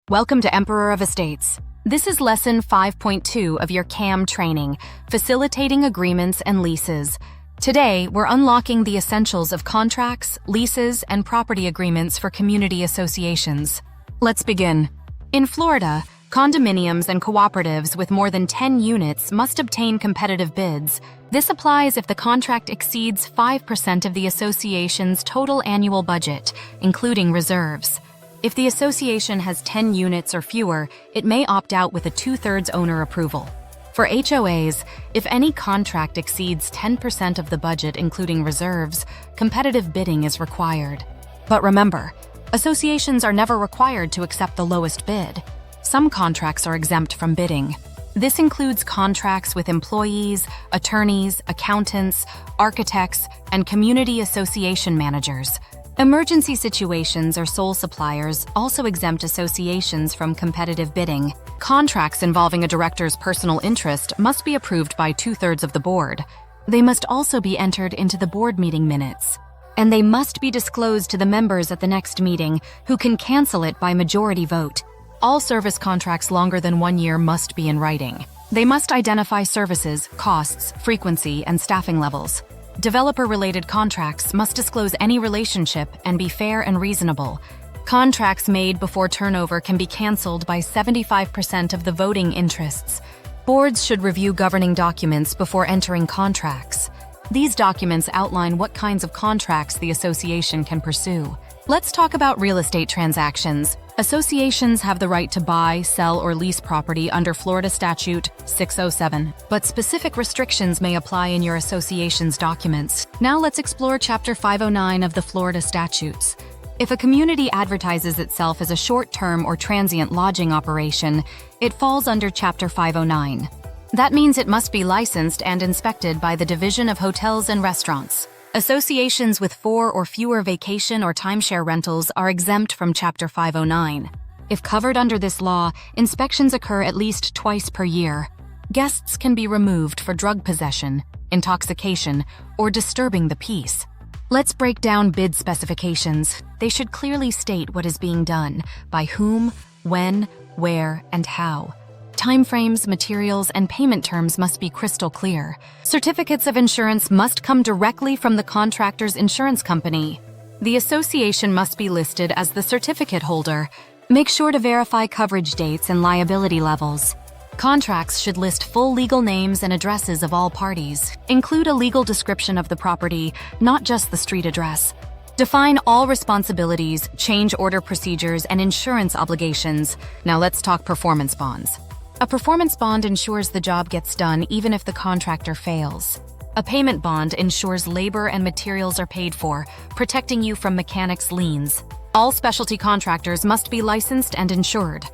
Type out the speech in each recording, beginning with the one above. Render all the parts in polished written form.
Welcome to Emperor of Estates. This is lesson 5.2 of your CAM training, Facilitating Agreements and Leases. Today, we're unlocking the essentials of contracts, leases, and property agreements for community associations. Let's begin. In Florida, condominiums and cooperatives with more than 10 units must obtain competitive bids. This applies if the contract exceeds 5% of the association's total annual budget, including reserves. If the association has 10 units or fewer, it may opt out with a 2/3 owner approval. For HOAs, if any contract exceeds 10% of the budget including reserves, competitive bidding is required. But remember, associations are never required to accept the lowest bid. Some contracts are exempt from bidding. This includes contracts with employees, attorneys, accountants, architects, and community association managers. Emergency situations or sole suppliers also exempt associations from competitive bidding. Contracts involving a director's personal interest must be approved by 2/3 of the board. They must also be entered into the board meeting minutes. And they must be disclosed to the members at the next meeting, who can cancel it by majority vote. All service contracts longer than 1 year must be in writing. They must identify services, costs, frequency, and staffing levels. Developer-related contracts must disclose any relationship and be fair and reasonable. Contracts made before turnover can be canceled by 75% of the voting interests. Boards should review governing documents before entering contracts. These documents outline what kinds of contracts the association can pursue. Let's talk about real estate transactions. Associations have the right to buy, sell, or lease property under Florida Statute 607, but specific restrictions may apply in your association's documents. Now let's explore Chapter 509 of the Florida Statutes. If a community advertises itself as a short-term or transient lodging operation, it falls under Chapter 509. That means it must be licensed and inspected by the Division of Hotels and Restaurants. Associations with 4 or fewer vacation or timeshare rentals are exempt from Chapter 509. If covered under this law, inspections occur at least twice per year. Guests can be removed for drug possession, intoxication, or disturbing the peace. Let's break down bid specifications. They should clearly state what is being done, by whom, when, where, and how. Timeframes, materials, and payment terms must be crystal clear. Certificates of insurance must come directly from the contractor's insurance company. The association must be listed as the certificate holder. Make sure to verify coverage dates and liability levels. Contracts should list full legal names and addresses of all parties. Include a legal description of the property, not just the street address. Define all responsibilities, change order procedures, and insurance obligations. Now let's talk performance bonds. A performance bond ensures the job gets done even if the contractor fails. A payment bond ensures labor and materials are paid for, protecting you from mechanics' liens. All specialty contractors must be licensed and insured.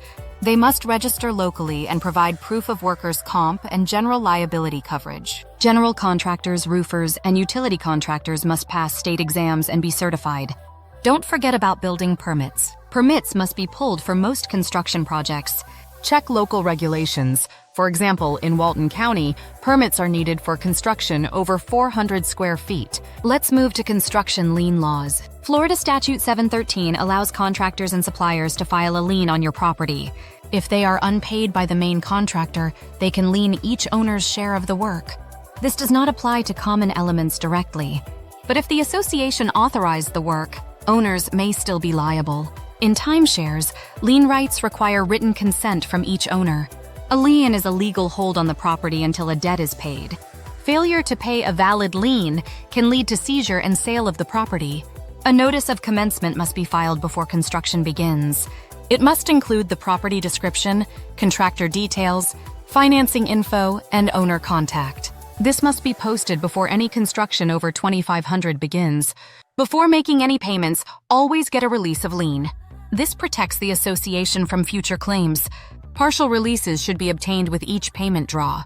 They must register locally and provide proof of workers' comp and general liability coverage. General contractors, roofers, and utility contractors must pass state exams and be certified. Don't forget about building permits. Permits must be pulled for most construction projects. Check local regulations. For example, in Walton County, permits are needed for construction over 400 square feet. Let's move to construction lien laws. Florida Statute 713 allows contractors and suppliers to file a lien on your property. If they are unpaid by the main contractor, they can lien each owner's share of the work. This does not apply to common elements directly. But if the association authorized the work, owners may still be liable. In timeshares, lien rights require written consent from each owner. A lien is a legal hold on the property until a debt is paid. Failure to pay a valid lien can lead to seizure and sale of the property. A notice of commencement must be filed before construction begins. It must include the property description, contractor details, financing info, and owner contact. This must be posted before any construction over 2,500 begins. Before making any payments, always get a release of lien. This protects the association from future claims. Partial releases should be obtained with each payment draw.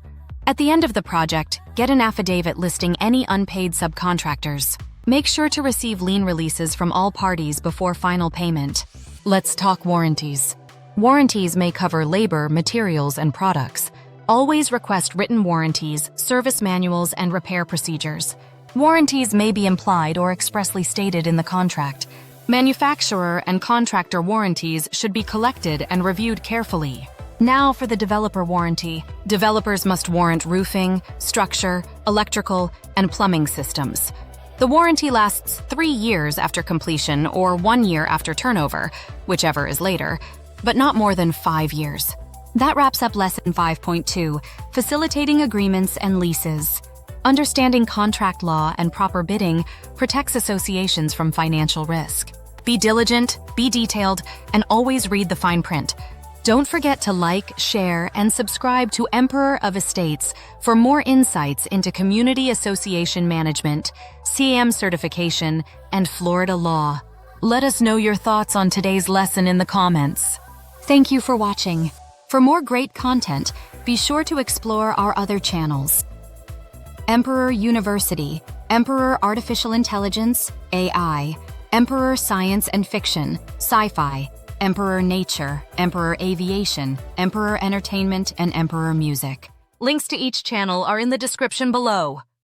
At the end of the project, get an affidavit listing any unpaid subcontractors. Make sure to receive lien releases from all parties before final payment. Let's talk warranties. Warranties may cover labor, materials, and products. Always request written warranties, service manuals, and repair procedures. Warranties may be implied or expressly stated in the contract. Manufacturer and contractor warranties should be collected and reviewed carefully. Now for the developer warranty. Developers must warrant roofing, structure, electrical, and plumbing systems. The warranty lasts 3 years after completion or 1 year after turnover, whichever is later, but not more than 5 years. That wraps up Lesson 5.2, Facilitating Agreements and Leases. Understanding contract law and proper bidding protects associations from financial risk. Be diligent, be detailed, and always read the fine print. Don't forget to like, share, and subscribe to Emperor of Estates for more insights into community association management, CAM certification, and Florida law. Let us know your thoughts on today's lesson in the comments. Thank you for watching. For more great content, be sure to explore our other channels. Emperor University, Emperor Artificial Intelligence, AI, Emperor Science and Fiction, Sci-Fi, Emperor Nature, Emperor Aviation, Emperor Entertainment, and Emperor Music. Links to each channel are in the description below.